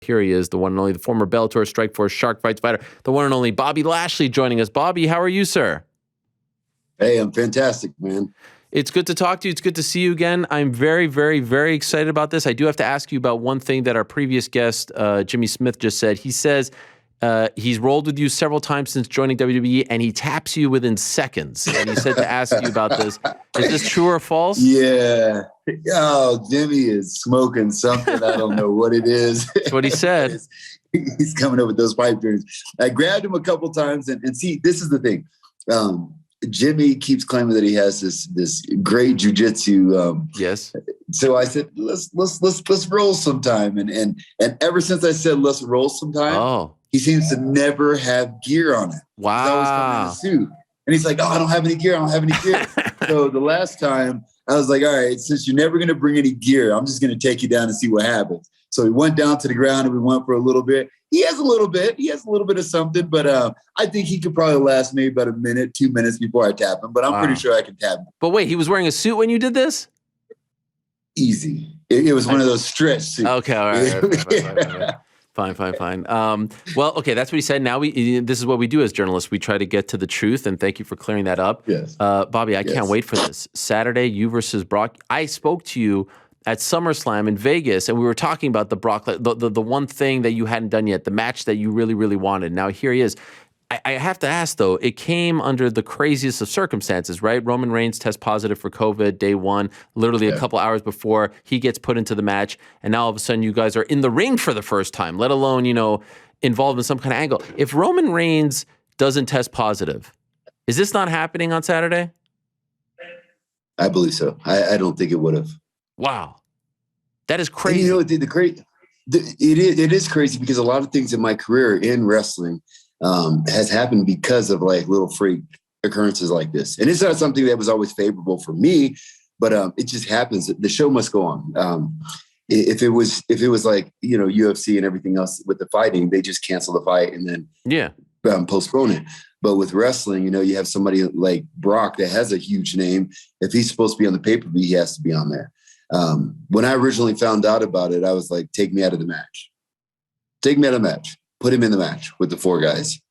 Here he is, the one and only, the former Bellator Strikeforce Shark Fights fighter, the one and only Bobby Lashley joining us. Bobby, how are you, sir? Hey, I'm fantastic, man. It's good to talk to you. It's good to see you again. I'm very, very, very excited about this. I do have to ask you about one thing that our previous guest, Jimmy Smith, just said. He says he's rolled with you several times since joining WWE, and he taps you within seconds. And he said to ask you about this. Is this true or false? Yeah. Oh, Jimmy is smoking something. I don't know what it is. That's what he said. He's coming up with those pipe dreams. I grabbed him a couple times, and see, this is the thing. Jimmy keeps claiming that he has this great jujitsu. Yes. So I said, let's roll sometime. And ever since I said let's roll sometime, he seems to never have gear on it. Wow. I always come in a suit. And he's like, oh, I don't have any gear. I don't have any gear. So the last time I was like, all right, since you're never going to bring any gear, I'm just going to take you down and see what happens. So we went down to the ground and we went for a little bit. He has a little bit of something, but I think he could probably last maybe about a minute, 2 minutes before I tap him. But I'm pretty sure I can tap him. But wait, he was wearing a suit when you did this? Easy. It was one of those stretch suits. Okay, all right. Fine. Well, okay, that's what he said. Now this is what we do as journalists. We try to get to the truth, and thank you for clearing that up. Yes. Bobby, I can't wait for this. Saturday, you versus Brock. I spoke to you at SummerSlam in Vegas, and we were talking about the Brock, the one thing that you hadn't done yet, the match that you really, really wanted. Now here he is. I have to ask, though, it came under the craziest of circumstances, right? Roman Reigns tests positive for COVID day one, literally a couple hours before he gets put into the match. And now all of a sudden you guys are in the ring for the first time, let alone, involved in some kind of angle. If Roman Reigns doesn't test positive, is this not happening on Saturday? I believe so. I don't think it would have. Wow. That is crazy. And it is crazy because a lot of things in my career in wrestling has happened because of like little freak occurrences like this. And it's not something that was always favorable for me, but it just happens. The show must go on. If it was like, UFC and everything else with the fighting, they just cancel the fight and then postpone it. But with wrestling, you have somebody like Brock that has a huge name. If he's supposed to be on the pay-per-view, he has to be on there. When I originally found out about it, I was like, take me out of the match. Take me out of the match. Put him in the match with the four guys.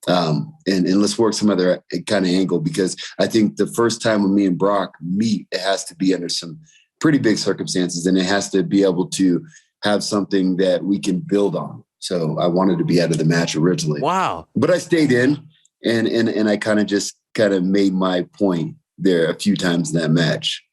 And let's work some other kind of angle, because I think the first time when me and Brock meet, it has to be under some pretty big circumstances, and it has to be able to have something that we can build on. So I wanted to be out of the match originally. Wow. But I stayed in and I kind of made my point there a few times in that match.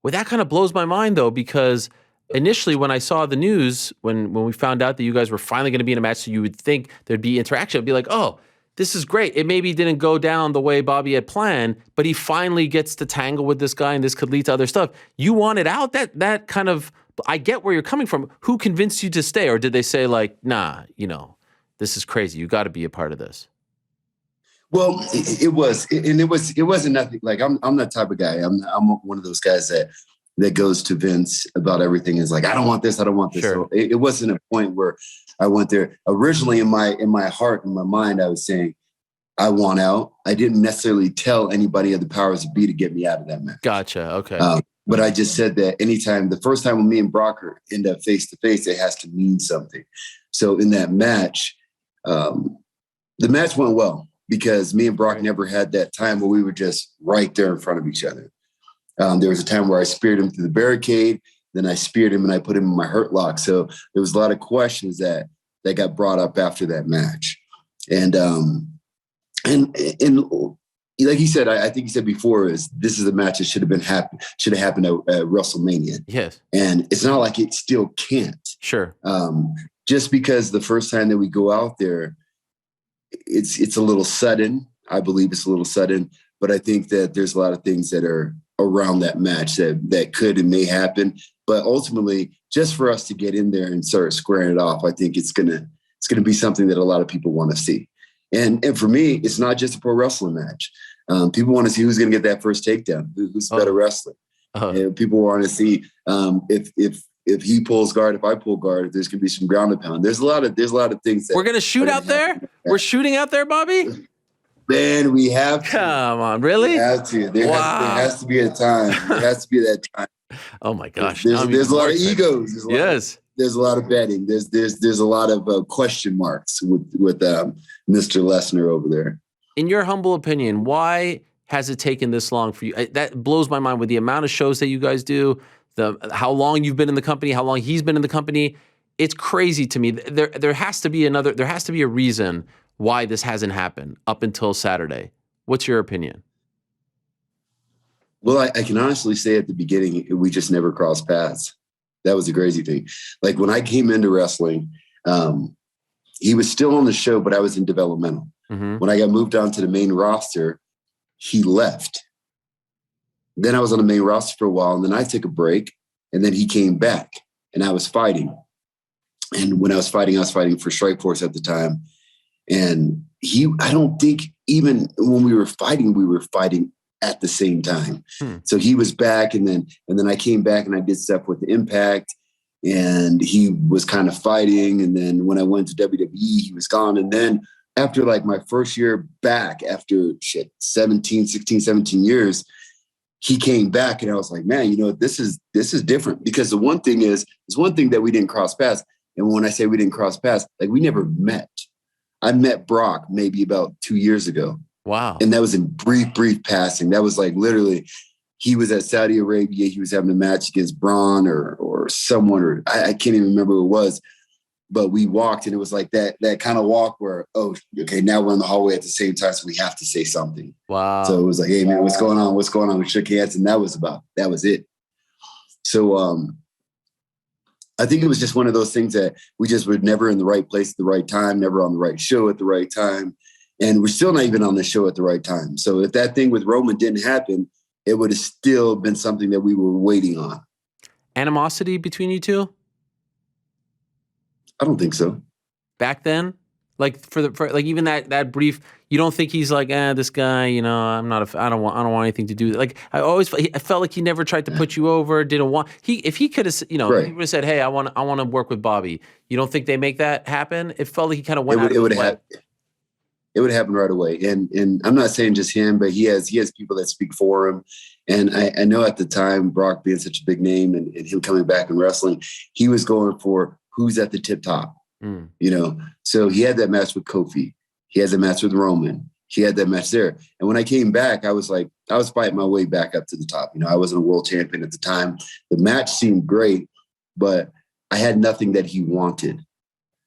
Well, that kind of blows my mind, though, because initially when I saw the news, when we found out that you guys were finally going to be in a match, so you would think there'd be interaction. It'd be like, oh, this is great. It maybe didn't go down the way Bobby had planned, but he finally gets to tangle with this guy, and this could lead to other stuff. You wanted out? That kind of, I get where you're coming from. Who convinced you to stay? Or did they say like, nah, this is crazy. You got to be a part of this? Well, it wasn't nothing. Like I'm that type of guy. I'm one of those guys that goes to Vince about everything. Is like, I don't want this. I don't want this. Sure. So it wasn't a point where I went there. Originally in my heart, in my mind, I was saying, I want out. I didn't necessarily tell anybody of the powers that be to get me out of that match. Gotcha. Okay. But I just said that anytime, the first time when me and Brock end up face to face, it has to mean something. So in that match, the match went well, because me and Brock never had that time where we were just right there in front of each other. There was a time where I speared him through the barricade, then I speared him and I put him in my hurt lock. So there was a lot of questions that got brought up after that match. And like he said, I think he said before, this is a match that should have happened at WrestleMania. Yes. And it's not like it still can't. Sure. Just because the first time that we go out there, it's a little sudden. I believe it's a little sudden, but I think that there's a lot of things that are around that match that could and may happen. But ultimately, just for us to get in there and start squaring it off, I think it's gonna be something that a lot of people want to see. And for me, it's not just a pro wrestling match. People want to see who's gonna get that first takedown, who's the better wrestler. And people want to see if he pulls guard, if I pull guard, if there's gonna be some ground and pound. There's a lot of things that we're gonna shoot out there. We're shooting out there, Bobby. Man, we have to. Come on, really? We have to. There has to be a time. There has to be that time. Oh my gosh! There's a lot of egos. Yes. there's a lot of betting. There's a lot of question marks with Mr. Lesnar over there. In your humble opinion, why has it taken this long for you? That blows my mind with the amount of shows that you guys do, how long you've been in the company, how long he's been in the company. It's crazy to me. There has to be a reason why this hasn't happened up until Saturday. What's your opinion? Well, I can honestly say at the beginning, we just never crossed paths. That was the crazy thing. Like when I came into wrestling, he was still on the show, but I was in developmental. Mm-hmm. When I got moved on to the main roster, he left. Then I was on the main roster for a while, and then I took a break, and then he came back, and I was fighting. And when I was fighting for Strikeforce at the time. And I don't think even when we were fighting at the same time. So he was back, and then I came back and I did stuff with Impact, and he was kind of fighting. And then when I went to WWE, he was gone. And then after like my first year back, after 16, 17 years, he came back, and I was like, man, this is different, because there's one thing that we didn't cross paths. And when I say we didn't cross paths, like we never met. I met Brock maybe about 2 years ago. Wow. And that was in brief passing. That was like literally, he was at Saudi Arabia. He was having a match against Braun or someone, or I can't even remember who it was. But we walked, and it was like that kind of walk where, oh, okay, now we're in the hallway at the same time, so we have to say something. Wow. So it was like, hey, man, what's going on? What's going on? We shook hands, and that was it. So I think it was just one of those things that we just were never in the right place at the right time, never on the right show at the right time. And we're still not even on the show at the right time. So if that thing with Roman didn't happen, it would have still been something that we were waiting on. Animosity between you two? I don't think so. Back then? Like for like even that brief, you don't think he's like, this guy, I don't want anything to do with it. Like I felt like he never tried to put you over, didn't want if he could have, right. He would have said, hey, I want to work with Bobby. You don't think they make that happen? It felt like he kind of went out of his way. It would happen right away. And I'm not saying just him, but he has people that speak for him. And I know at the time, Brock being such a big name and him coming back in wrestling, he was going for who's at the tip top. So he had that match with Kofi. He has a match with Roman. He had that match there. And when I came back, I was fighting my way back up to the top. I wasn't a world champion at the time. The match seemed great, but I had nothing that he wanted.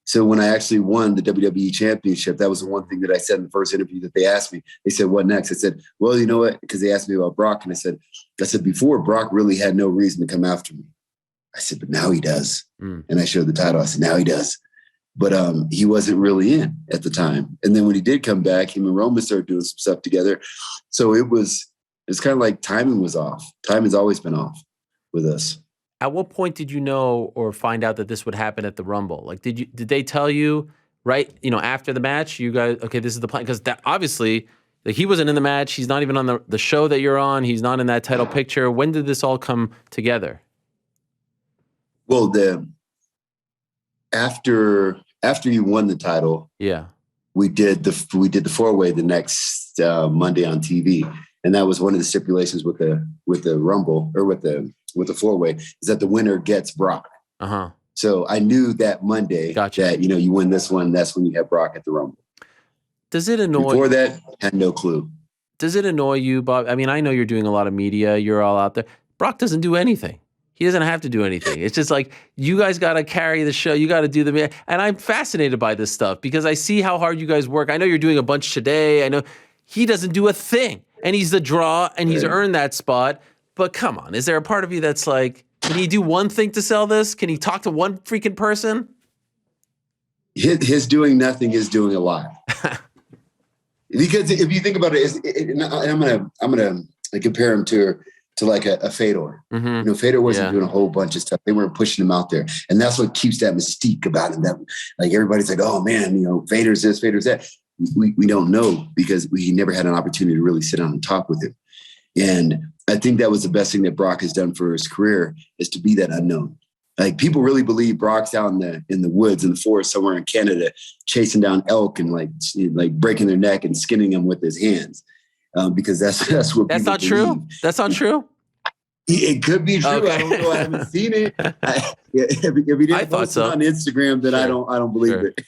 So when I actually won the WWE championship, that was the one thing that I said in the first interview that they asked me. They said, what next? I said, well, you know what? Because they asked me about Brock. And I said, before, Brock really had no reason to come after me. I said, but now he does. And I showed the title. I said, now he does. But he wasn't really in at the time. And then when he did come back, him and Roman started doing some stuff together. So it's kind of like timing was off. Timing's always been off with us. At what point did you know or find out that this would happen at the Rumble? Like, did they tell you right? After the match, you guys, okay, this is the plan, because that obviously, like, he wasn't in the match. He's not even on the show that you're on. He's not in that title picture. When did this all come together? Well, after you won the title, yeah, we did the 4-way the next Monday on TV, and that was one of the stipulations with the Rumble, or with the 4-way, is that the winner gets Brock. So I knew that Monday that you win this one, that's when you have Brock at the Rumble. Does it annoy? Before that, had no clue. Does it annoy you, Bob? I mean, I know you're doing a lot of media. You're all out there. Brock doesn't do anything. He doesn't have to do anything. It's just like, you guys got to carry the show. You got to do the, and I'm fascinated by this stuff because I see how hard you guys work. I know you're doing a bunch today. I know he doesn't do a thing, and he's the draw, and he's earned that spot. But come on, is there a part of you that's like, can he do one thing to sell this? Can he talk to one freaking person? His doing nothing is doing a lot. Because if you think about it, and I'm gonna compare him to like a Fedor. Mm-hmm. Fedor wasn't doing a whole bunch of stuff. They weren't pushing him out there, and that's what keeps that mystique about him. That, like, everybody's like, oh man, Fedor's this, Fedor's that. We don't know because we never had an opportunity to really sit down and talk with him. And I think that was the best thing that Brock has done for his career, is to be that unknown. Like, people really believe Brock's out in the woods, in the forest somewhere in Canada, chasing down elk and like breaking their neck and skinning them with his hands, because that's what. That's not true. That's not true. It could be true. Okay. I don't know. I haven't seen it. If he didn't thought post so. it on Instagram, then Sure. I don't believe it.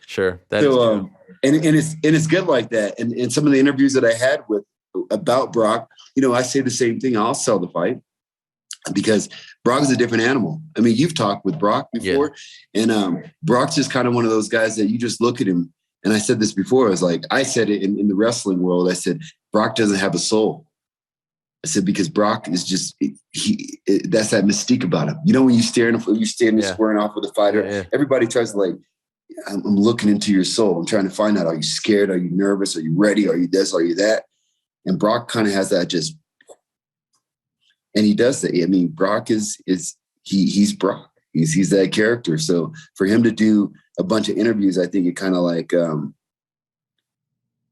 Sure. That is true. And it's good like that. And some of the interviews that I had about Brock, I say the same thing. I'll sell the fight because Brock is a different animal. I mean, you've talked with Brock before, and Brock's just kind of one of those guys that you just look at him. And I said this before. I said it in the wrestling world. I said, Brock doesn't have a soul. I said, because Brock is just, that's that mystique about him. When you stand there squaring off with a fighter, everybody tries to like, I'm looking into your soul. I'm trying to find out, are you scared? Are you nervous? Are you ready? Are you this? Are you that? And Brock kind of has that just, and he does that. I mean, Brock he's Brock. He's that character. So for him to do a bunch of interviews, I think it kind of like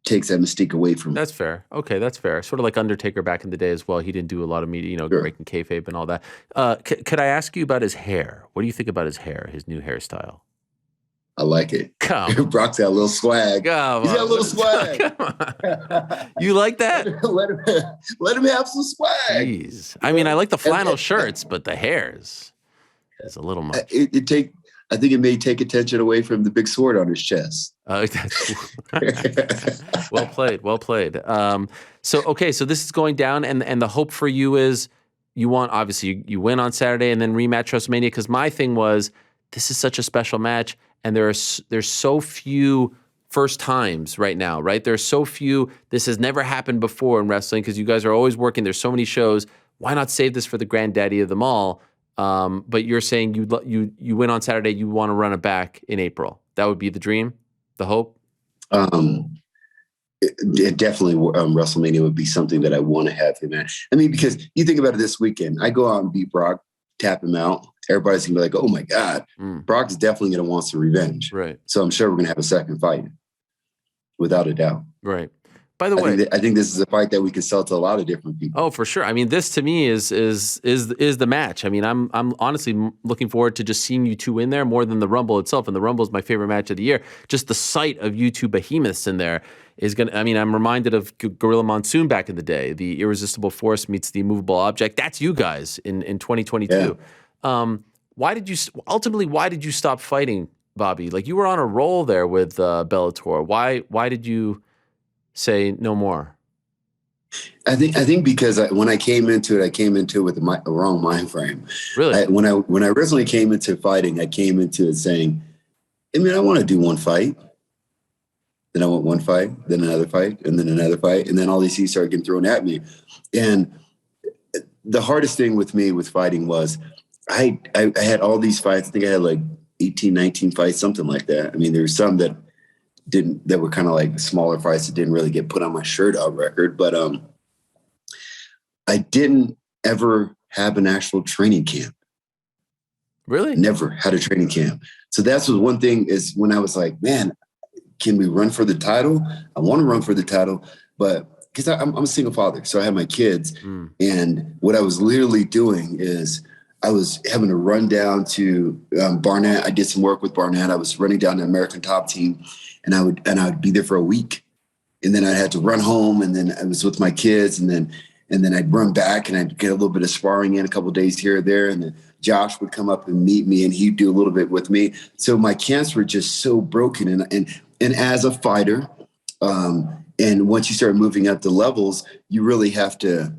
takes that mystique away from him. That's fair. Okay, that's fair. Sort of like Undertaker back in the day as well. He didn't do a lot of media, breaking kayfabe and all that. Could I ask you about his hair? What do you think about his hair, his new hairstyle? I like it. Brock's got a little swag. He's got a little swag. You like that? let him have some swag. Jeez. I mean, I like the flannel shirts, but the hairs is a little much. I think it may take attention away from the big sword on his chest. Well played. Well played. So this is going down, and the hope for you is you want, obviously, you win on Saturday and then rematch WrestleMania, because my thing was, this is such a special match, and there's so few first times right now, right? There's so few. This has never happened before in wrestling because you guys are always working. There's so many shows. Why not save this for the granddaddy of them all? But you're saying you win on Saturday. You want to run it back in April. That would be the dream, the hope. It definitely WrestleMania would be something that I want to have him at. I mean, because you think about it this weekend, I go out and beat Brock, tap him out. Everybody's gonna be like, "Oh my God, Brock is definitely gonna want some revenge." Right. So I'm sure we're gonna have a second fight, without a doubt. Right. By the way, I think this is a fight that we can sell to a lot of different people. Oh, for sure. I mean, this to me is the match. I mean, I'm honestly looking forward to just seeing you two in there more than the Rumble itself. And the Rumble is my favorite match of the year. Just the sight of you two behemoths in there is gonna. I mean, I'm reminded of Gorilla Monsoon back in the day. The irresistible force meets the immovable object. That's you guys in 2022. Yeah. Why did you stop fighting, Bobby? Like, you were on a roll there with Bellator. Why did you say no more? I think because when I came into it with a wrong mind frame. Really? When I originally came into fighting, I came into it saying, I mean, I want to do one fight. Then I want one fight, then another fight, and then another fight. And then all these things started getting thrown at me. And the hardest thing with me with fighting was I had all these fights. I think I had like 18, 19 fights, something like that. I mean, there were some that were kind of like smaller fights that didn't really get put on my shirt out record. But I didn't ever have an actual training camp. Really? Never had a training camp. So that's was one thing, is when I was like, man, can we run for the title? I want to run for the title, but because I'm a single father, so I have my kids. And what I was literally doing is I was having to run down to Barnett. I did some work with Barnett. I was running down the American Top Team, and I would be there for a week, and then I had to run home, and then I was with my kids, and then I'd run back, and I'd get a little bit of sparring in a couple of days here or there, and then Josh would come up and meet me, and he'd do a little bit with me. So my camps were just so broken, and as a fighter, and once you start moving up the levels, you really have to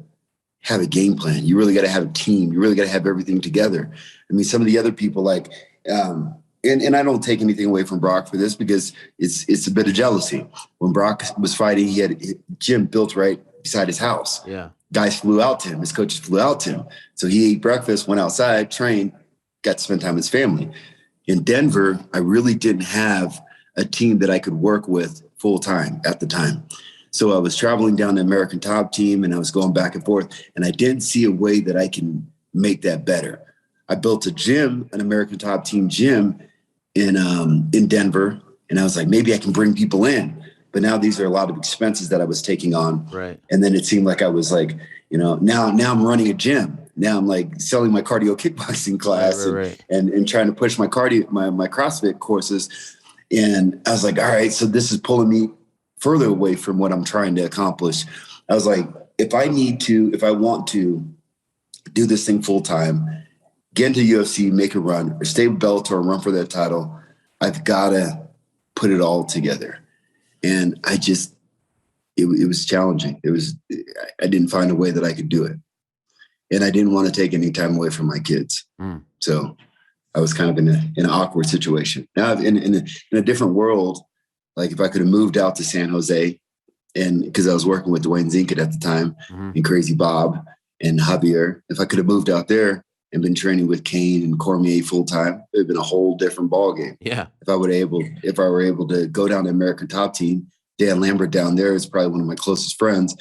have a game plan. You really got to have a team. You really got to have everything together. I mean, some of the other people and I don't take anything away from Brock for this, because it's a bit of jealousy. When Brock was fighting, he had a gym built right beside his house. Yeah. Guys flew out to him. His coaches flew out to him. So he ate breakfast, went outside, trained, got to spend time with his family. In Denver, I really didn't have a team that I could work with full time at the time. So I was traveling down the American Top Team, and I was going back and forth, and I didn't see a way that I can make that better. I built a gym, an American Top Team gym in Denver, and I was like, maybe I can bring people in. But now these are a lot of expenses that I was taking on. Right. And then it seemed like I was like, now I'm running a gym. Now I'm like selling my cardio kickboxing class and trying to push my cardio, my CrossFit courses. And I was like, all right, so this is pulling me further away from what I'm trying to accomplish. I was like, if I want to do this thing full time, get into UFC, make a run, or stay with Bellator and run for that title. I've got to put it all together. And it was challenging. I didn't find a way that I could do it. And I didn't want to take any time away from my kids. So I was kind of in an awkward situation. Now in a different world, like if I could have moved out to San Jose, and because I was working with Dwayne Zinkett at the time and Crazy Bob and Javier, if I could have moved out there and been training with Kane and Cormier full time, it would have been a whole different ballgame. Yeah. If I were able to go down to American Top Team, Dan Lambert down there is probably one of my closest friends.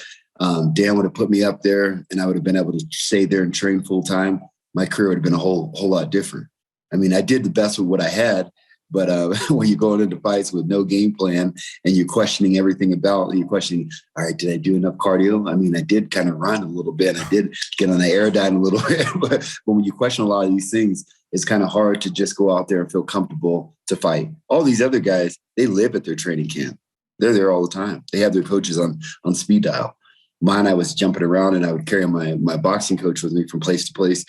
Dan would have put me up there, and I would have been able to stay there and train full time. My career would have been a whole lot different. I mean, I did the best with what I had, but when you're going into fights with no game plan and you're questioning everything and you're questioning, all right, did I do enough cardio? I mean, I did kind of run a little bit. I did get on the Aerodyne a little bit, but when you question a lot of these things, it's kind of hard to just go out there and feel comfortable to fight. All these other guys, they live at their training camp. They're there all the time. They have their coaches on speed dial. Mine, I was jumping around and I would carry my boxing coach with me from place to place,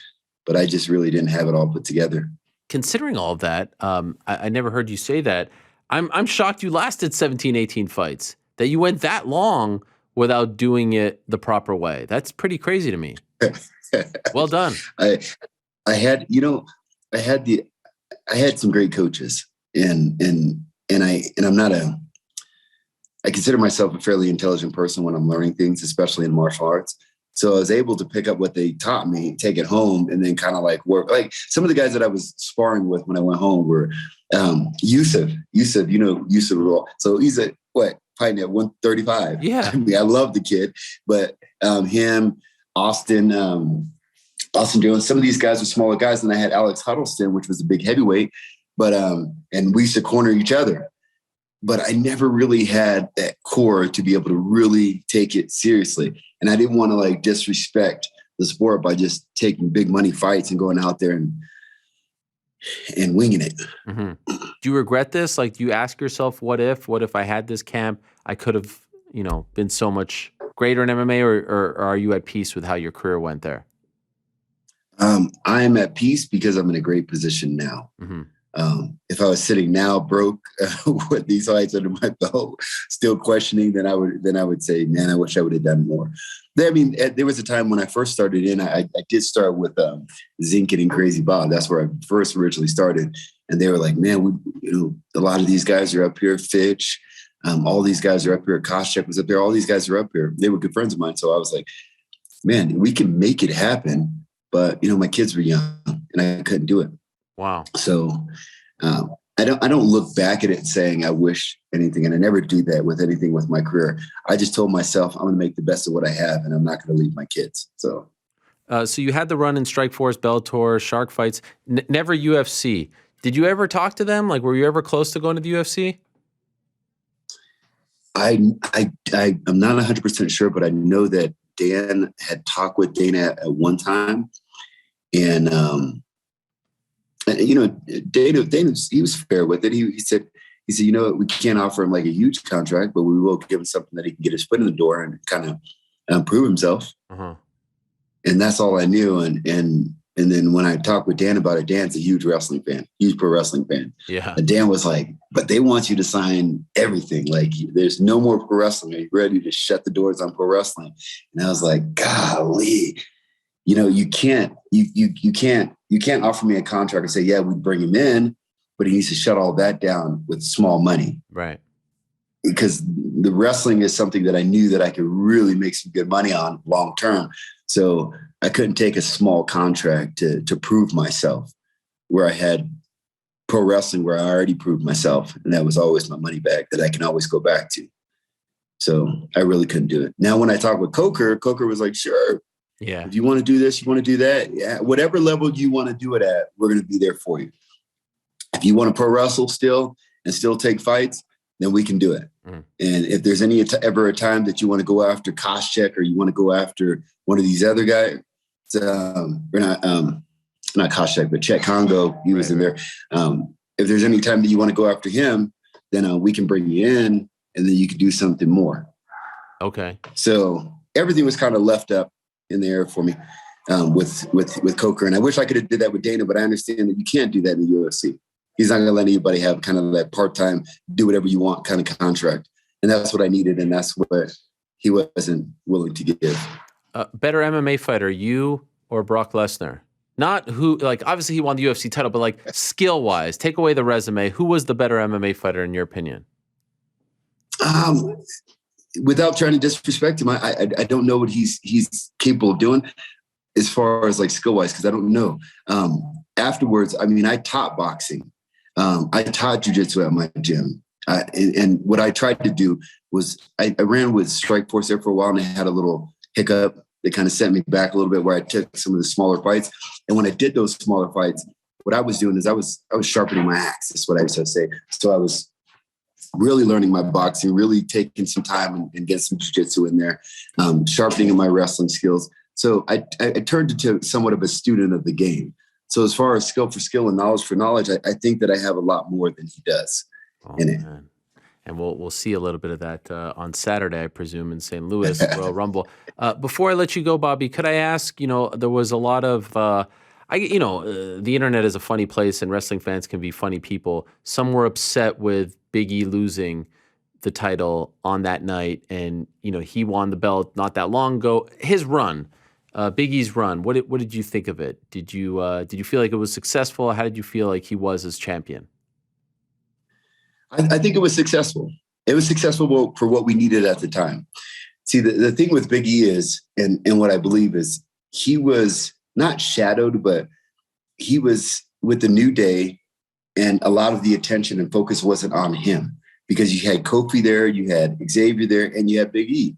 but I just really didn't have it all put together. Considering all of that, I never heard you say that. I'm shocked you lasted 17, 18 fights, that you went that long without doing it the proper way. That's pretty crazy to me. Well done. I had some great coaches and I consider myself a fairly intelligent person when I'm learning things, especially in martial arts. So I was able to pick up what they taught me, take it home, and then kind of like work. Like some of the guys that I was sparring with when I went home were Yusuf, Yusuf So he's fighting at 135. Yeah. I mean, I love the kid, but him, Austin Jones, some of these guys were smaller guys. And I had Alex Huddleston, which was a big heavyweight, but and we used to corner each other. But I never really had that core to be able to really take it seriously. And I didn't want to like disrespect the sport by just taking big money fights and going out there and winging it. Do you regret this? Like, do you ask yourself, what if I had this camp, I could have, been so much greater in MMA, or are you at peace with how your career went there? I am at peace because I'm in a great position now. If I was sitting now broke with these fights under my belt, still questioning, then I would say, man, I wish I would have done more. I mean, there was a time when I first started in, I did start with Zinkett and Crazy Bob. That's where I first originally started. And they were like, man, a lot of these guys are up here, Fitch. All these guys are up here. Koscheck was up there. All these guys are up here. They were good friends of mine. So I was like, man, we can make it happen. But, my kids were young and I couldn't do it. Wow. So I don't look back at it saying I wish anything, and I never do that with anything with my career. I just told myself I'm going to make the best of what I have, and I'm not going to leave my kids. So you had the run in Strikeforce, Bellator, Shark Fights, never UFC. Did you ever talk to them? Like, were you ever close to going to the UFC? I'm not 100% sure, but I know that Dan had talked with Dana at one time, and Dana, he was fair with it. He said, we can't offer him like a huge contract, but we will give him something that he can get his foot in the door and kind of prove himself. And that's all I knew. And then when I talked with Dan about it, Dan's a huge wrestling fan, huge pro wrestling fan. Yeah. And Dan was like, but they want you to sign everything. Like, there's no more pro wrestling. Are you ready to shut the doors on pro wrestling? And I was like, golly. You can't offer me a contract and say, yeah, we bring him in, but he needs to shut all that down with small money. Right. Because the wrestling is something that I knew that I could really make some good money on long term. So I couldn't take a small contract to prove myself, where I had pro wrestling where I already proved myself. And that was always my money back that I can always go back to. So I really couldn't do it. Now, when I talked with Coker was like, sure. Yeah. If you want to do this, you want to do that. Yeah. Whatever level you want to do it at, we're going to be there for you. If you want to pro wrestle still and still take fights, then we can do it. And if there's ever a time that you want to go after Koscheck or you want to go after one of these other guys, we're not Koscheck, but Chet Congo, he was in there. If there's any time that you want to go after him, then we can bring you in and then you can do something more. Okay. So everything was kind of left up in the air for me. with Coker. And I wish I could have did that with Dana, but I understand that you can't do that in the UFC. He's not going to let anybody have kind of that part-time, do whatever you want kind of contract. And that's what I needed. And that's what he wasn't willing to give. Better MMA fighter, you or Brock Lesnar? Not who, like, obviously he won the UFC title, but like skill-wise, take away the resume. Who was the better MMA fighter in your opinion? Without trying to disrespect him, I don't know what he's capable of doing as far as like skill-wise, because I don't know. Afterwards, I mean, I taught boxing. I taught jiu-jitsu at my gym. And what I tried to do was I ran with Strikeforce there for a while, and I had a little hiccup that kind of sent me back a little bit, where I took some of the smaller fights. And when I did those smaller fights, what I was doing is I was sharpening my axe. That's what I used to say. So I was really learning my boxing, really taking some time and getting some jiu-jitsu in there, sharpening my wrestling skills. So I turned into somewhat of a student of the game. So as far as skill for skill and knowledge for knowledge, I think that I have a lot more than he does in it. Man. And we'll see a little bit of that on Saturday, I presume, in St. Louis, Royal Rumble. Before I let you go, Bobby, could I ask, there was a lot of, the internet is a funny place and wrestling fans can be funny people. Some were upset with Big E losing the title on that night. And, he won the belt not that long ago. His run, Big E's run, what did you think of it? Did you feel like it was successful? How did you feel like he was as champion? I think it was successful. It was successful for what we needed at the time. See, the thing with Big E is, and what I believe is, he was not shadowed, but he was with the New Day, and a lot of the attention and focus wasn't on him, because you had Kofi there, you had Xavier there, and you had Big E.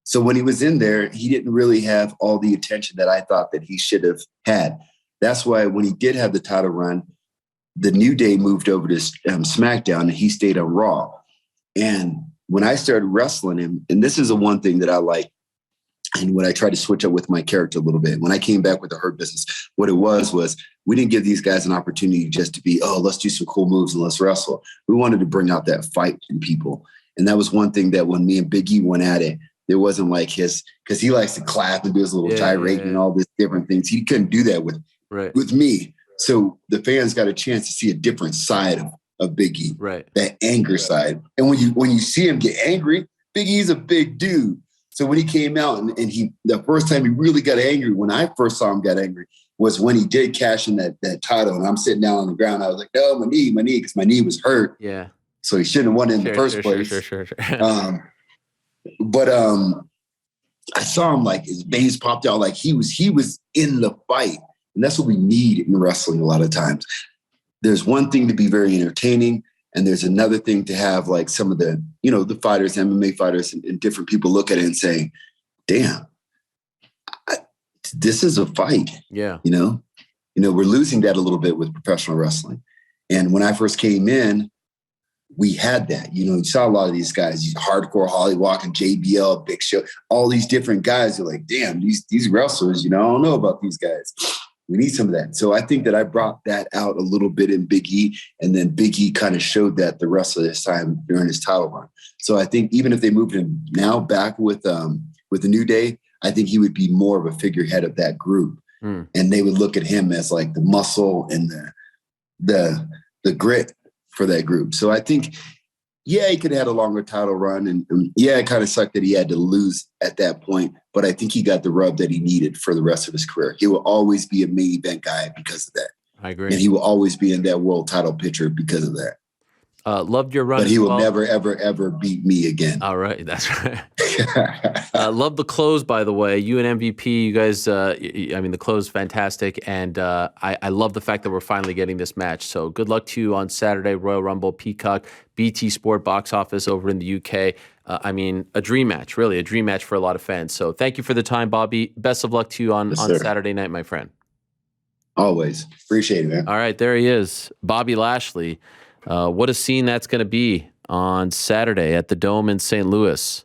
So when he was in there, he didn't really have all the attention that I thought that he should have had. That's why when he did have the title run, the New Day moved over to SmackDown, and he stayed on Raw. And when I started wrestling him, and this is the one thing that I like, and what I tried to switch up with my character a little bit. When I came back with the Hurt Business, what it was we didn't give these guys an opportunity just to be, let's do some cool moves and let's wrestle. We wanted to bring out that fight in people. And that was one thing that when me and Big E went at it, there wasn't like because he likes to clap and do his little gyrate and all these different things. He couldn't do that with me. So the fans got a chance to see a different side of Big E, that anger side. And when you see him get angry, Big E's a big dude. So when he came out and the first time he really got angry, when I first saw him get angry, was when he did cash in that title. And I'm sitting down on the ground. I was like, no, my knee, because my knee was hurt. Yeah. So he shouldn't have won it in the first place. Sure. But I saw him like his veins popped out, like he was in the fight. And that's what we need in wrestling a lot of times. There's one thing to be very entertaining, and there's another thing to have like some of the, the fighters, MMA fighters, and different people look at it and say, damn, this is a fight. Yeah. We're losing that a little bit with professional wrestling. And when I first came in, we had that. You saw a lot of these guys, these hardcore Holly Walker, JBL, Big Show, all these different guys. You're like, damn, these wrestlers, I don't know about these guys. We need some of that. So I think that I brought that out a little bit in Big E, and then Big E kind of showed that the rest of this time during his title run. So I think even if they moved him now back with the New Day, I think he would be more of a figurehead of that group. And they would look at him as like the muscle and the grit for that group. So I think, he could have had a longer title run. And it kind of sucked that he had to lose at that point. But I think he got the rub that he needed for the rest of his career. He will always be a main event guy because of that. I agree. And he will always be in that world title picture because of that. Loved your run. But he will never, ever, ever beat me again. All right. That's right. Love the close, by the way. You and MVP, you guys, the close, fantastic. And I love the fact that we're finally getting this match. So good luck to you on Saturday, Royal Rumble, Peacock, BT Sport box office over in the UK. A dream match, really, a dream match for a lot of fans. So thank you for the time, Bobby. Best of luck to you on Saturday night, my friend. Always. Appreciate it, man. All right, there he is, Bobby Lashley. What a scene that's going to be on Saturday at the Dome in St. Louis.